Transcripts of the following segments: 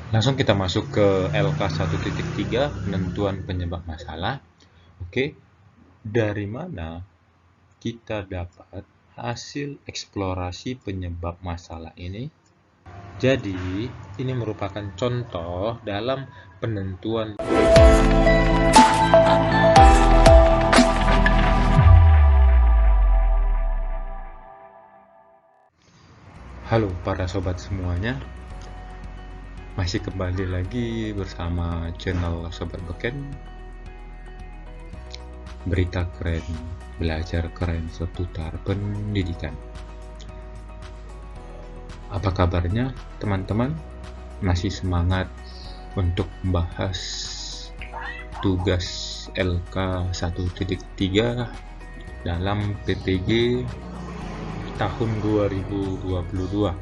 Langsung kita masuk ke LK 1.3, penentuan penyebab masalah. Oke, dari mana kita dapat hasil eksplorasi penyebab masalah ini? Jadi, ini merupakan contoh dalam penentuan. Halo para sobat semuanya, masih kembali lagi bersama channel Sobat Beken. Berita keren, belajar keren seputar pendidikan. Apa kabarnya teman-teman? Masih semangat untuk membahas tugas LK 1.3 dalam PPG tahun 2022,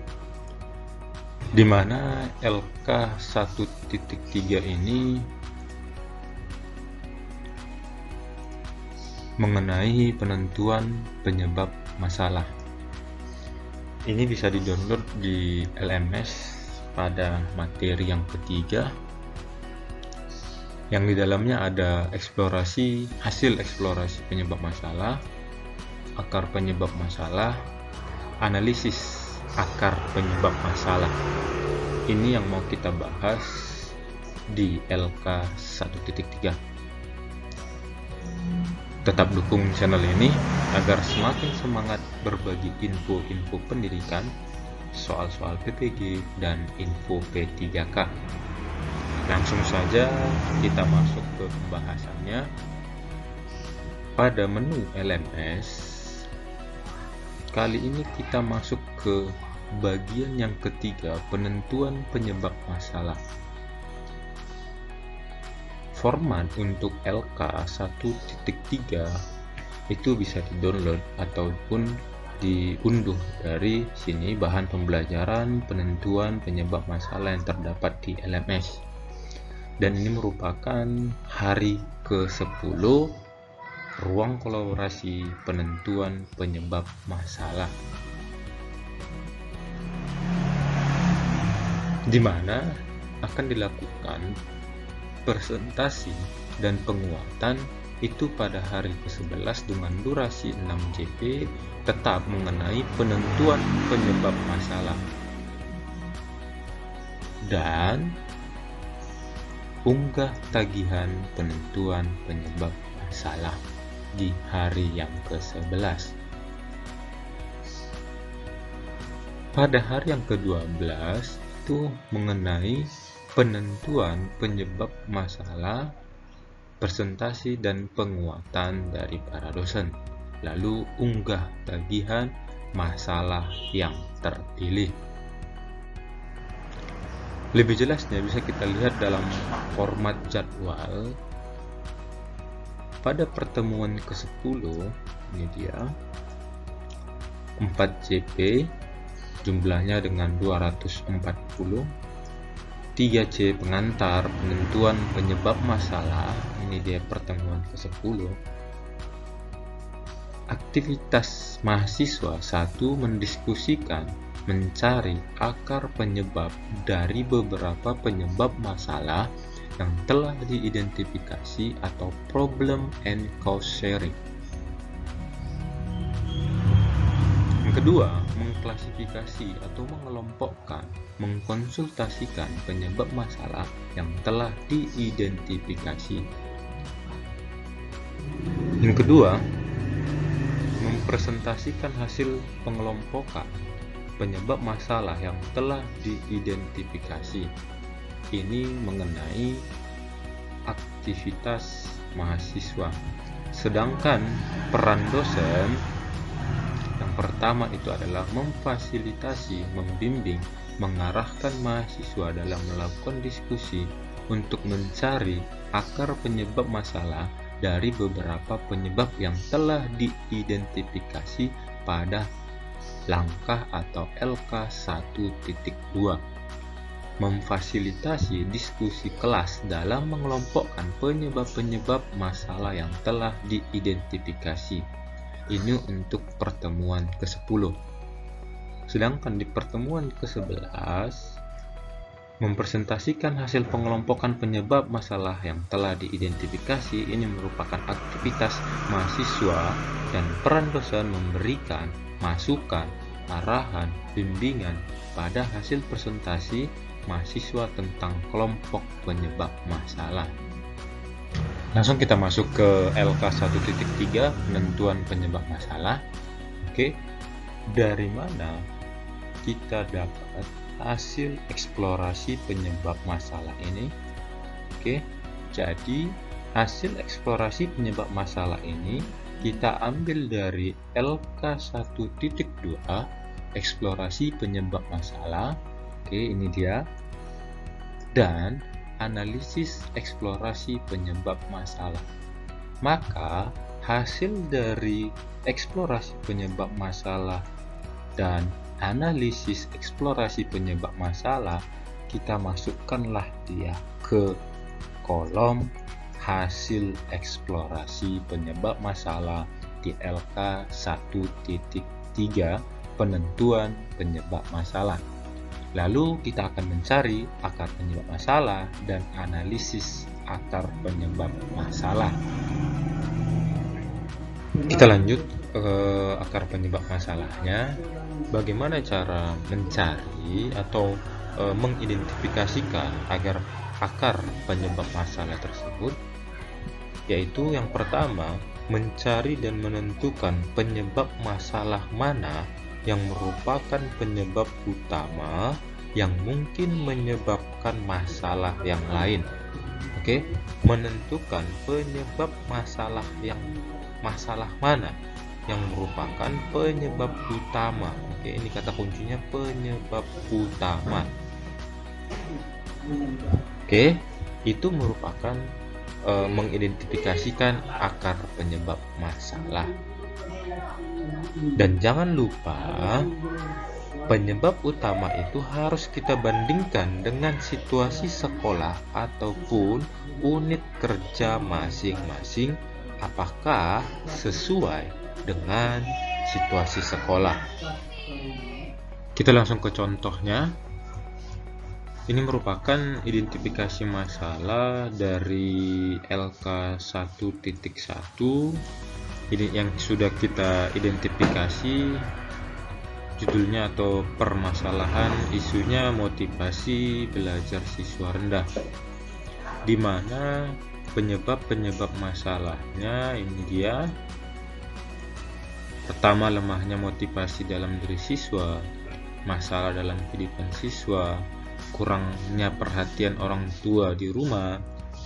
di mana LK 1.3 ini mengenai penentuan penyebab masalah. Ini bisa di-download di LMS pada materi yang ketiga, yang di dalamnya ada hasil eksplorasi penyebab masalah, akar penyebab masalah, analisis akar penyebab masalah. Ini yang mau kita bahas di LK 1.3. Tetap dukung channel ini agar semakin semangat berbagi info-info pendidikan, soal-soal PPG, dan info P3K. Langsung saja kita masuk ke pembahasannya. Pada menu LMS, kali ini kita masuk ke bagian yang ketiga, penentuan penyebab masalah. Format untuk LK 1.3 itu bisa di-download ataupun diunduh dari sini, bahan pembelajaran penentuan penyebab masalah yang terdapat di LMS. Dan ini merupakan hari ke-10 ruang kolaborasi penentuan penyebab masalah, di mana akan dilakukan presentasi dan penguatan itu pada hari ke-11 dengan durasi 6 JP, tetap mengenai penentuan penyebab masalah, dan unggah tagihan penentuan penyebab masalah di hari yang ke-11. Pada hari yang ke-12 itu mengenai penentuan penyebab masalah, presentasi dan penguatan dari para dosen, lalu unggah tagihan masalah yang terpilih. Lebih jelasnya bisa kita lihat dalam format jadwal. Pada pertemuan ke-10 ini dia 4 JP, jumlahnya dengan 240, 3C pengantar penentuan penyebab masalah, ini dia pertemuan ke-10. Aktivitas mahasiswa 1 mendiskusikan mencari akar penyebab dari beberapa penyebab masalah yang telah diidentifikasi atau problem and cause sharing. Yang kedua, mengklasifikasi atau mengelompokkan, mengkonsultasikan penyebab masalah yang telah diidentifikasi. Yang kedua, mempresentasikan hasil pengelompokan penyebab masalah yang telah diidentifikasi. Ini mengenai aktivitas mahasiswa. Sedangkan peran dosen yang pertama itu adalah memfasilitasi, membimbing, mengarahkan mahasiswa dalam melakukan diskusi untuk mencari akar penyebab masalah dari beberapa penyebab yang telah diidentifikasi pada langkah atau LK 1.2. Memfasilitasi diskusi kelas dalam mengelompokkan penyebab-penyebab masalah yang telah diidentifikasi. Ini untuk pertemuan ke-10. Sedangkan di pertemuan ke-11 Mempresentasikan hasil pengelompokan penyebab masalah yang telah diidentifikasi ini merupakan aktivitas mahasiswa dan peran dosen memberikan masukan, arahan, bimbingan pada hasil presentasi mahasiswa tentang kelompok penyebab masalah. Langsung kita masuk ke LK 1.3 penentuan penyebab masalah. Oke, dari mana kita dapat hasil eksplorasi penyebab masalah ini? Oke, jadi hasil eksplorasi penyebab masalah ini kita ambil dari LK 1.2 eksplorasi penyebab masalah. Oke, ini dia. Dan analisis eksplorasi penyebab masalah. Maka hasil dari eksplorasi penyebab masalah dan analisis eksplorasi penyebab masalah, kita masukkanlah dia ke kolom hasil eksplorasi penyebab masalah di LK 1.3 penentuan penyebab masalah. Lalu kita akan mencari akar penyebab masalah dan analisis akar penyebab masalah. Kita lanjut ke akar penyebab masalahnya. Bagaimana cara mencari atau mengidentifikasikan agar akar penyebab masalah tersebut? Yaitu yang pertama, mencari dan menentukan penyebab masalah mana yang merupakan penyebab utama yang mungkin menyebabkan masalah yang lain. Oke, menentukan penyebab masalah mana yang merupakan penyebab utama. Oke, ini kata kuncinya penyebab utama. Oke, itu merupakan mengidentifikasikan akar penyebab masalah. Dan jangan lupa, penyebab utama itu harus kita bandingkan dengan situasi sekolah ataupun unit kerja masing-masing, apakah sesuai dengan situasi sekolah. Kita langsung ke contohnya. Ini merupakan identifikasi masalah dari LK 1.1. Ini yang sudah kita identifikasi, judulnya atau permasalahan isunya motivasi belajar siswa rendah, di mana penyebab masalahnya ini dia. Pertama, lemahnya motivasi dalam diri siswa, masalah dalam kehidupan siswa, kurangnya perhatian orang tua di rumah,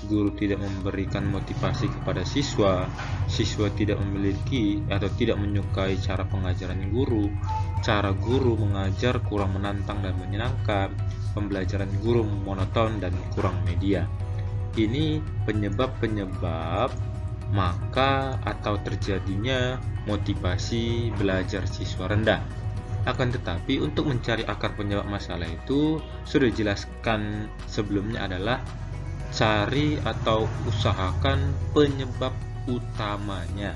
guru tidak memberikan motivasi kepada siswa, siswa tidak memiliki atau tidak menyukai cara pengajaran guru, cara guru mengajar kurang menantang dan menyenangkan, pembelajaran guru monoton dan kurang media. Ini penyebab maka atau terjadinya motivasi belajar siswa rendah. Akan tetapi untuk mencari akar penyebab masalah itu sudah dijelaskan sebelumnya adalah cari atau usahakan penyebab utamanya.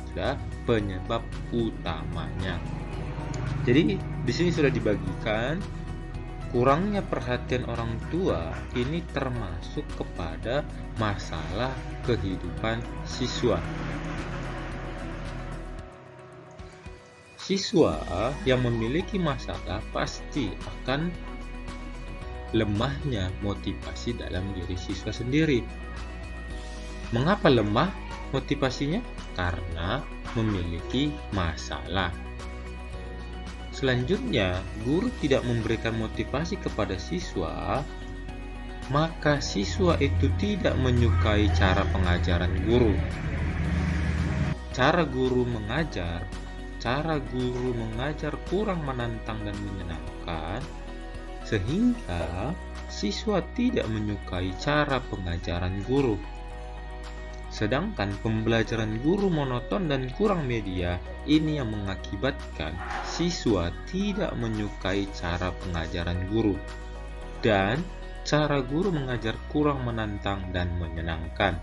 Sudah, penyebab utamanya. Jadi di sini sudah dibagikan kurangnya perhatian orang tua ini termasuk kepada masalah kehidupan siswa. Siswa yang memiliki masalah pasti akan lemahnya motivasi dalam diri siswa sendiri. Mengapa lemah motivasinya? Karena memiliki masalah. Selanjutnya, guru tidak memberikan motivasi kepada siswa, maka siswa itu tidak menyukai cara pengajaran guru. Cara guru mengajar kurang menantang dan menyenangkan, sehingga siswa tidak menyukai cara pengajaran guru. Sedangkan pembelajaran guru monoton dan kurang media, ini yang mengakibatkan siswa tidak menyukai cara pengajaran guru. Dan cara guru mengajar kurang menantang dan menyenangkan.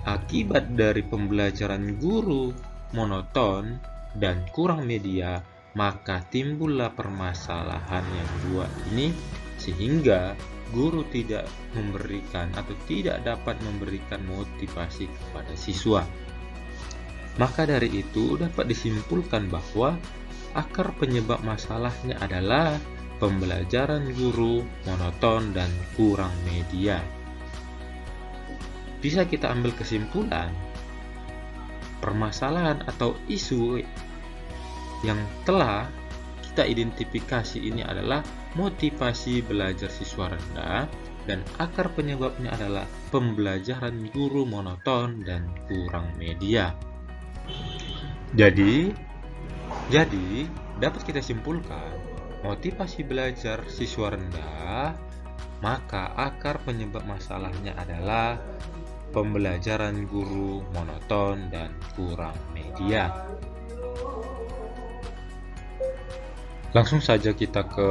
Akibat dari pembelajaran guru monoton dan kurang media, maka timbullah permasalahan yang dua ini, sehingga guru tidak memberikan atau tidak dapat memberikan motivasi kepada siswa. Maka dari itu dapat disimpulkan bahwa akar penyebab masalahnya adalah pembelajaran guru monoton dan kurang media. Bisa kita ambil kesimpulan, permasalahan atau isu yang telah kita identifikasi ini adalah motivasi belajar siswa rendah, dan akar penyebabnya adalah pembelajaran guru monoton dan kurang media. Jadi dapat kita simpulkan, motivasi belajar siswa rendah, maka akar penyebab masalahnya adalah pembelajaran guru monoton dan kurang media. Langsung saja kita ke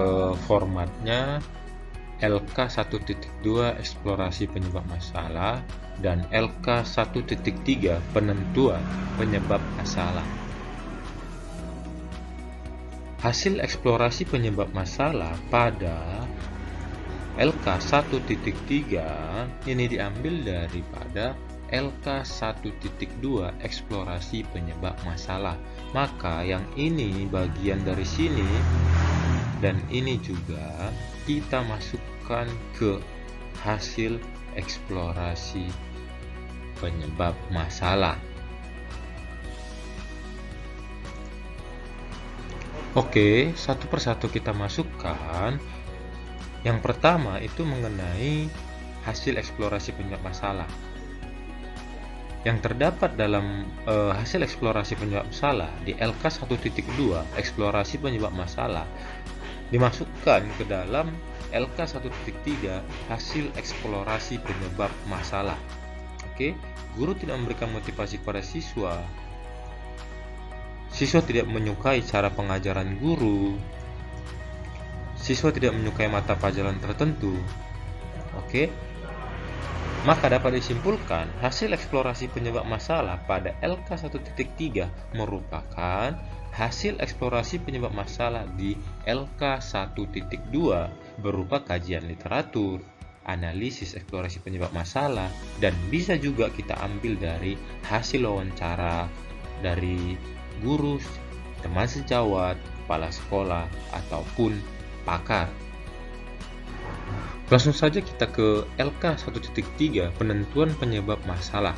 formatnya. LK 1.2 eksplorasi penyebab masalah dan LK 1.3 penentuan penyebab masalah. Hasil eksplorasi penyebab masalah pada LK 1.3 ini diambil daripada LK 1.2 eksplorasi penyebab masalah. Maka yang ini bagian dari sini dan ini juga kita masukkan ke hasil eksplorasi penyebab masalah. Oke, satu persatu kita masukkan. Yang pertama itu mengenai hasil eksplorasi penyebab masalah. Yang terdapat dalam hasil eksplorasi penyebab masalah di LK 1.2 eksplorasi penyebab masalah dimasukkan ke dalam LK 1.3 hasil eksplorasi penyebab masalah. Oke, guru tidak memberikan motivasi kepada siswa. Siswa tidak menyukai cara pengajaran guru. Siswa tidak menyukai mata pelajaran tertentu. Oke. Maka dapat disimpulkan hasil eksplorasi penyebab masalah pada LK 1.3 merupakan hasil eksplorasi penyebab masalah di LK 1.2 berupa kajian literatur, analisis eksplorasi penyebab masalah, dan bisa juga kita ambil dari hasil wawancara dari guru, teman sejawat, kepala sekolah, ataupun pakar. Langsung saja kita ke LK 1.3 penentuan penyebab masalah.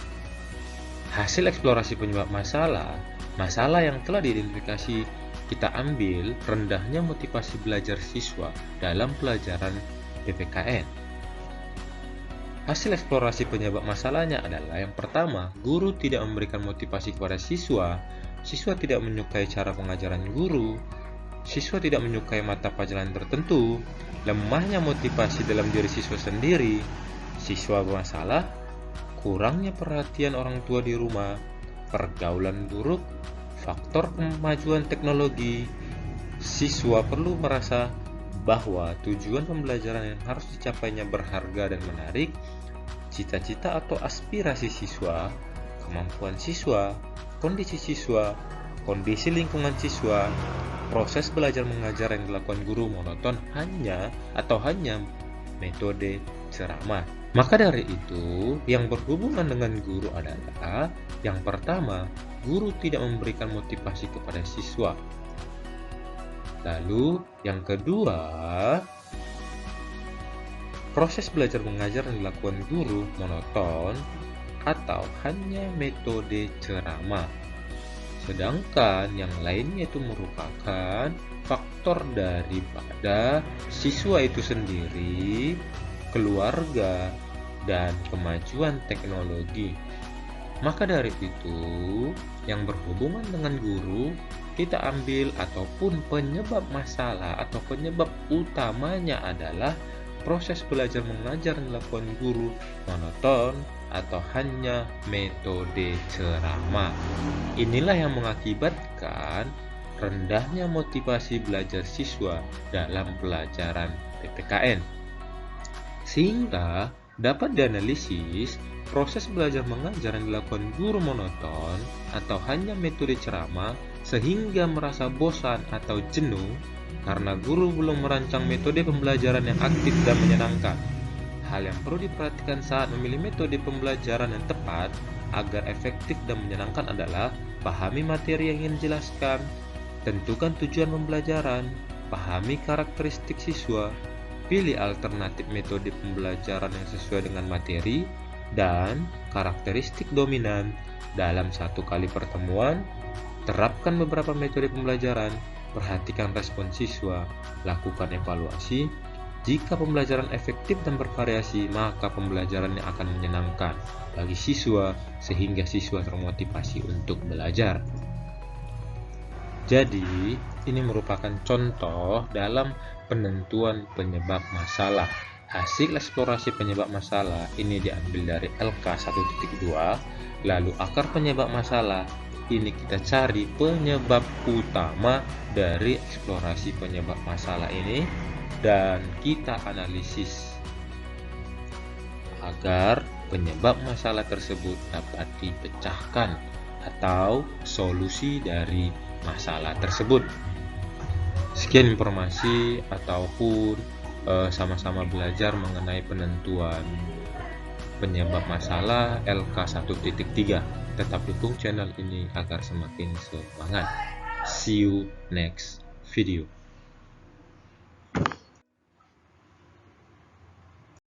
Hasil eksplorasi penyebab masalah yang telah diidentifikasi kita ambil rendahnya motivasi belajar siswa dalam pelajaran PPKN. Hasil eksplorasi penyebab masalahnya adalah yang pertama, guru tidak memberikan motivasi kepada siswa, siswa tidak menyukai cara pengajaran guru, siswa tidak menyukai mata pelajaran tertentu, lemahnya motivasi dalam diri siswa sendiri, siswa bermasalah, kurangnya perhatian orang tua di rumah, pergaulan buruk, faktor kemajuan teknologi, siswa perlu merasa bahwa tujuan pembelajaran yang harus dicapainya berharga dan menarik, cita-cita atau aspirasi siswa, kemampuan siswa, kondisi lingkungan siswa, proses belajar mengajar yang dilakukan guru monoton hanya metode ceramah. Maka dari itu, yang berhubungan dengan guru adalah yang pertama, guru tidak memberikan motivasi kepada siswa. Lalu, yang kedua, proses belajar mengajar yang dilakukan guru monoton atau hanya metode ceramah. Sedangkan yang lainnya itu merupakan faktor daripada siswa itu sendiri, keluarga, dan kemajuan teknologi. Maka dari itu, yang berhubungan dengan guru, kita ambil ataupun penyebab masalah atau penyebab utamanya adalah proses belajar mengajar yang dilakukan guru monoton atau hanya metode ceramah. Inilah yang mengakibatkan rendahnya motivasi belajar siswa dalam pelajaran PPKN. Sehingga dapat dianalisis proses belajar mengajar yang dilakukan guru monoton atau hanya metode ceramah sehingga merasa bosan atau jenuh karena guru belum merancang metode pembelajaran yang aktif dan menyenangkan. Hal yang perlu diperhatikan saat memilih metode pembelajaran yang tepat agar efektif dan menyenangkan adalah pahami materi yang ingin dijelaskan, tentukan tujuan pembelajaran, pahami karakteristik siswa, pilih alternatif metode pembelajaran yang sesuai dengan materi dan karakteristik dominan. Dalam satu kali pertemuan, terapkan beberapa metode pembelajaran, perhatikan respon siswa, lakukan evaluasi. Jika pembelajaran efektif dan bervariasi, maka pembelajarannya akan menyenangkan bagi siswa sehingga siswa termotivasi untuk belajar. Jadi, ini merupakan contoh dalam penentuan penyebab masalah. Hasil eksplorasi penyebab masalah ini diambil dari LK 1.2, lalu akar penyebab masalah. Ini kita cari penyebab utama dari eksplorasi penyebab masalah ini dan kita analisis agar penyebab masalah tersebut dapat dipecahkan atau solusi dari masalah tersebut. Sekian informasi ataupun sama-sama belajar mengenai penentuan penyebab masalah LK 1.3. Tetap dukung channel ini agar semakin semangat. See you next video.